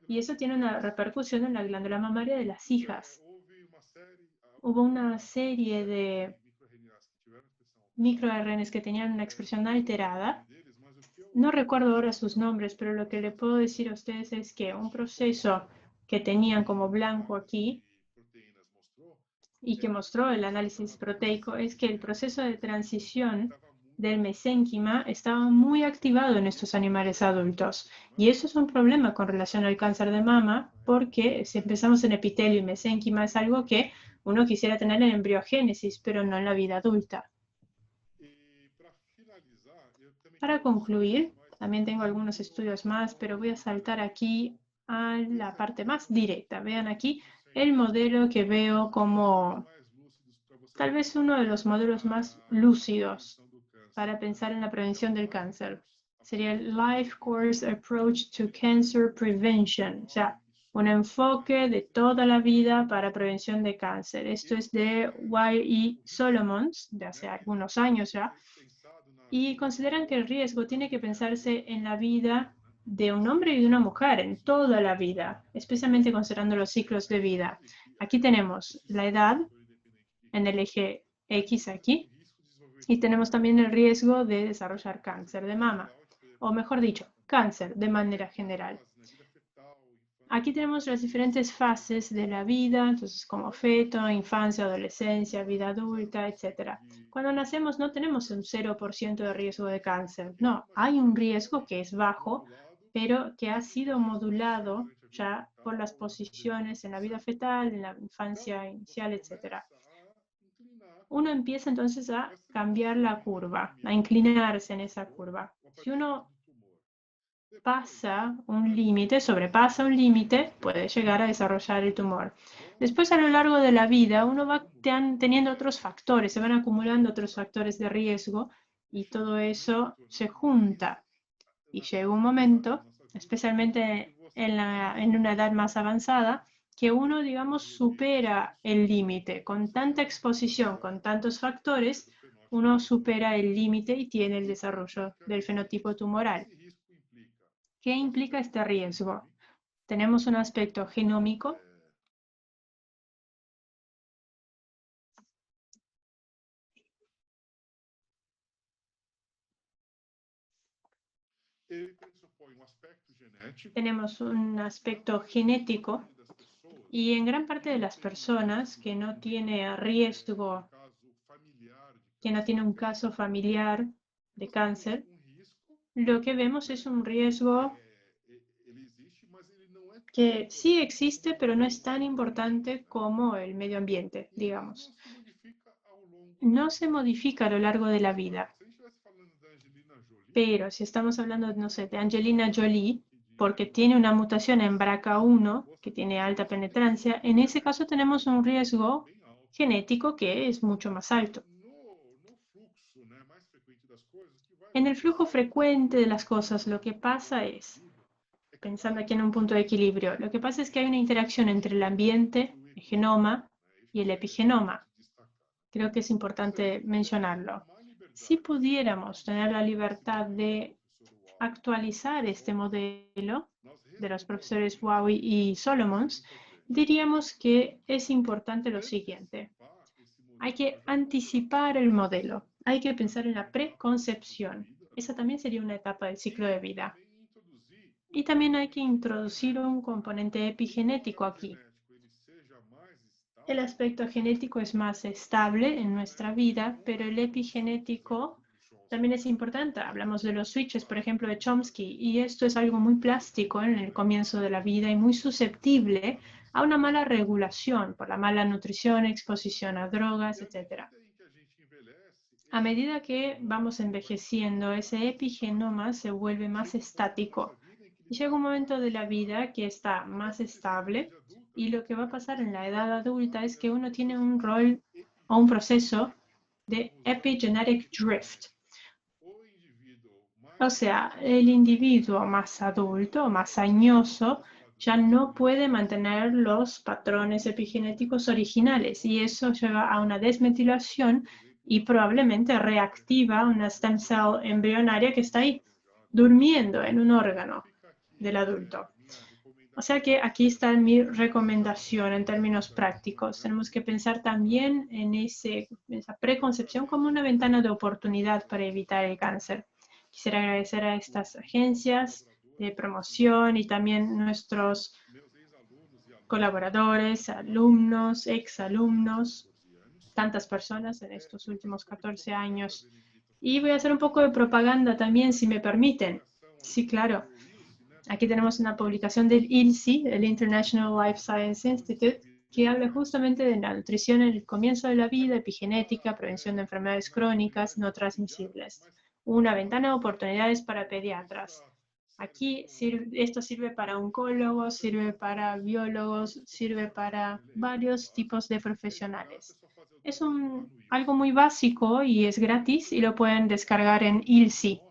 [SPEAKER 4] Y eso tiene una repercusión en la glándula mamaria de las hijas. Hubo una serie de microRNAs que tenían una expresión alterada. No recuerdo ahora sus nombres, pero lo que le puedo decir a ustedes es que un proceso que tenían como blanco aquí y que mostró el análisis proteico es que el proceso de transición del mesénquima estaba muy activado en estos animales adultos. Y eso es un problema con relación al cáncer de mama, porque si empezamos en epitelio y mesénquima es algo que uno quisiera tener en embriogénesis, pero no en la vida adulta. Para concluir, también tengo algunos estudios más, pero voy a saltar aquí a la parte más directa. Vean aquí el modelo que veo como tal vez uno de los modelos más lúcidos para pensar en la prevención del cáncer. Sería el Life Course Approach to Cancer Prevention, o sea, un enfoque de toda la vida para prevención de cáncer. Esto es de Y.E. Solomons, de hace algunos años ya, y consideran que el riesgo tiene que pensarse en la vida de un hombre y de una mujer, en toda la vida, especialmente considerando los ciclos de vida. Aquí tenemos la edad en el eje X aquí, y tenemos también el riesgo de desarrollar cáncer de mama, o mejor dicho, cáncer de manera general. Aquí tenemos las diferentes fases de la vida, entonces como feto, infancia, adolescencia, vida adulta, etc. Cuando nacemos no tenemos un 0% de riesgo de cáncer, no, hay un riesgo que es bajo, pero que ha sido modulado ya por las posiciones en la vida fetal, en la infancia inicial, etc. Uno empieza entonces a cambiar la curva, a inclinarse en esa curva. Si uno pasa un límite, sobrepasa un límite, puede llegar a desarrollar el tumor. Después, a lo largo de la vida, uno va teniendo otros factores, se van acumulando otros factores de riesgo y todo eso se junta. Y llega un momento, especialmente en una edad más avanzada, que uno, digamos, supera el límite. Con tanta exposición, con tantos factores, uno supera el límite y tiene el desarrollo del fenotipo tumoral. ¿Qué implica este riesgo? Tenemos un aspecto genómico. Tenemos un aspecto genético y en gran parte de las personas que no tiene riesgo, que no tiene un caso familiar de cáncer, lo que vemos es un riesgo que sí existe, pero no es tan importante como el medio ambiente, digamos. No se modifica a lo largo de la vida. Pero si estamos hablando, no sé, de Angelina Jolie, porque tiene una mutación en BRCA1 que tiene alta penetrancia, en ese caso tenemos un riesgo genético que es mucho más alto. En el flujo frecuente de las cosas, lo que pasa es, pensando aquí en un punto de equilibrio, lo que pasa es que hay una interacción entre el ambiente, el genoma y el epigenoma. Creo que es importante mencionarlo. Si pudiéramos tener la libertad de actualizar este modelo de los profesores Wowy y Solomons, diríamos que es importante lo siguiente. Hay que anticipar el modelo. Hay que pensar en la preconcepción. Esa también sería una etapa del ciclo de vida. Y también hay que introducir un componente epigenético aquí. El aspecto genético es más estable en nuestra vida, pero el epigenético también es importante. Hablamos de los switches, por ejemplo, de Chomsky, y esto es algo muy plástico en el comienzo de la vida y muy susceptible a una mala regulación por la mala nutrición, exposición a drogas, etc. A medida que vamos envejeciendo, ese epigenoma se vuelve más estático. Y llega un momento de la vida que está más estable y lo que va a pasar en la edad adulta es que uno tiene un rol o un proceso de epigenetic drift. O sea, el individuo más adulto, más añoso, ya no puede mantener los patrones epigenéticos originales y eso lleva a una desmetilación y probablemente reactiva una stem cell embrionaria que está ahí durmiendo en un órgano del adulto. O sea que aquí está mi recomendación en términos prácticos. Tenemos que pensar también en esa preconcepción como una ventana de oportunidad para evitar el cáncer. Quisiera agradecer a estas agencias de promoción y también nuestros colaboradores, alumnos, exalumnos, tantas personas en estos últimos 14 años. Y voy a hacer un poco de propaganda también, si me permiten. Sí, claro. Aquí tenemos una publicación del ILSI, el International Life Science Institute, que habla justamente de la nutrición en el comienzo de la vida, epigenética, prevención de enfermedades crónicas no transmisibles. Una ventana de oportunidades para pediatras. Aquí esto sirve para oncólogos, sirve para biólogos, sirve para varios tipos de profesionales. Es algo muy básico y es gratis y lo pueden descargar en ILSI.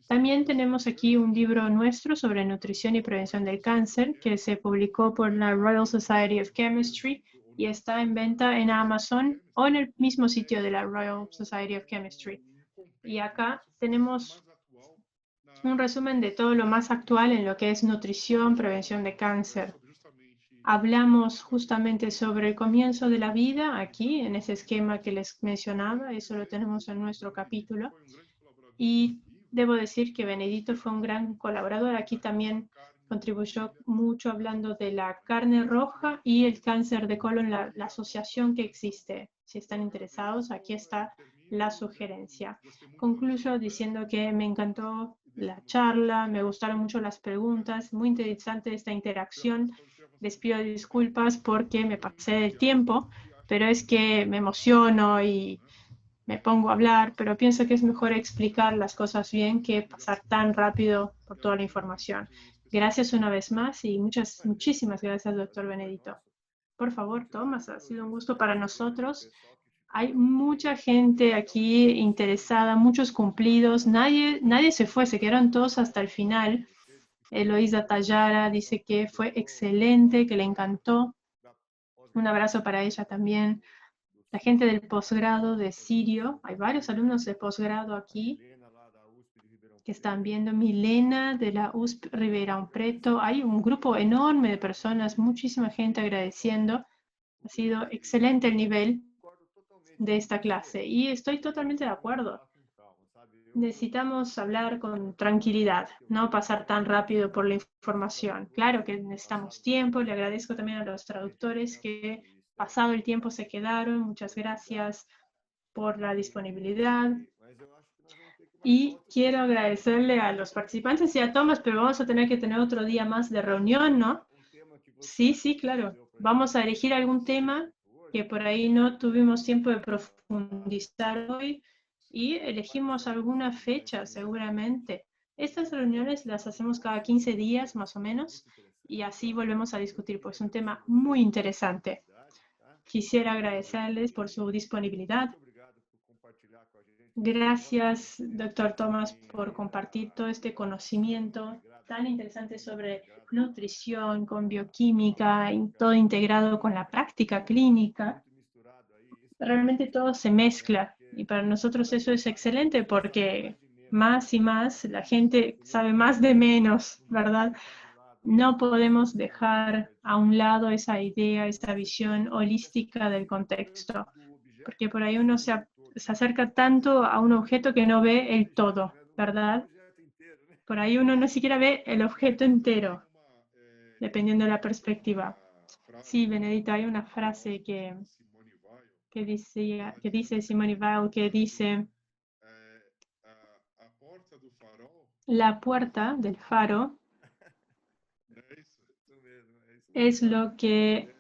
[SPEAKER 4] También tenemos aquí un libro nuestro sobre nutrición y prevención del cáncer que se publicó por la Royal Society of Chemistry y está en venta en Amazon o en el mismo sitio de la Royal Society of Chemistry. Y acá tenemos un resumen de todo lo más actual en lo que es nutrición, prevención de cáncer. Hablamos justamente sobre el comienzo de la vida aquí, en ese esquema que les mencionaba, eso lo tenemos en nuestro capítulo. Y debo decir que Benedito fue un gran colaborador. Aquí también contribuyó mucho hablando de la carne roja y el cáncer de colon, la asociación que existe. Si están interesados, aquí está la sugerencia. Concluyo diciendo que me encantó la charla, me gustaron mucho las preguntas, muy interesante esta interacción. Les pido disculpas porque me pasé del tiempo, pero es que me emociono y me pongo a hablar, pero pienso que es mejor explicar las cosas bien que pasar tan rápido por toda la información. Gracias una vez más y muchísimas gracias, doctor Benedito. Por favor, Tomás, ha sido un gusto para nosotros. Hay mucha gente aquí interesada, muchos cumplidos. Nadie se fue, se quedaron todos hasta el final. Eloísa Tallara dice que fue excelente, que le encantó. Un abrazo para ella también. La gente del posgrado de Sirio, hay varios alumnos de posgrado aquí que están viendo. Milena de la USP Ribeirão Preto, hay un grupo enorme de personas, muchísima gente agradeciendo. Ha sido excelente el nivel de esta clase y estoy totalmente de acuerdo. Necesitamos hablar con tranquilidad, no pasar tan rápido por la información. Claro que necesitamos tiempo, le agradezco también a los traductores que pasado el tiempo se quedaron. Muchas gracias por la disponibilidad. Y quiero agradecerle a los participantes y a Tomás, pero vamos a tener que tener otro día más de reunión, ¿no? Sí, sí, claro. Vamos a elegir algún tema que por ahí no tuvimos tiempo de profundizar hoy y elegimos alguna fecha seguramente. Estas reuniones las hacemos cada 15 días más o menos y así volvemos a discutir, pues un tema muy interesante. Quisiera agradecerles por su disponibilidad. Gracias, doctor Tomás, por compartir todo este conocimiento tan interesante sobre nutrición, con bioquímica, y todo integrado con la práctica clínica. Realmente todo se mezcla y para nosotros eso es excelente porque más y más la gente sabe más de menos, ¿verdad? No podemos dejar a un lado esa idea, esa visión holística del contexto, porque por ahí uno se acerca tanto a un objeto que no ve el todo, ¿verdad? Por ahí uno no siquiera ve el objeto entero, dependiendo de la perspectiva. Sí, Benedito, hay una frase que dice Simone Weil, que dice: la puerta del faro es lo que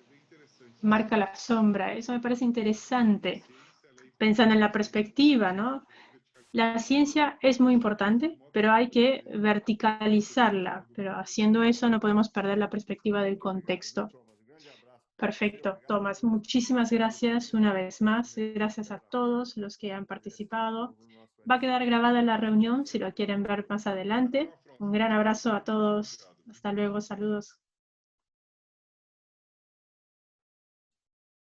[SPEAKER 4] marca la sombra. Eso me parece interesante, pensando en la perspectiva, ¿no? La ciencia es muy importante, pero hay que verticalizarla. Pero haciendo eso no podemos perder la perspectiva del contexto. Perfecto, Tomás. Muchísimas gracias una vez más. Gracias a todos los que han participado. Va a quedar grabada la reunión si lo quieren ver más adelante. Un gran abrazo a todos. Hasta luego. Saludos.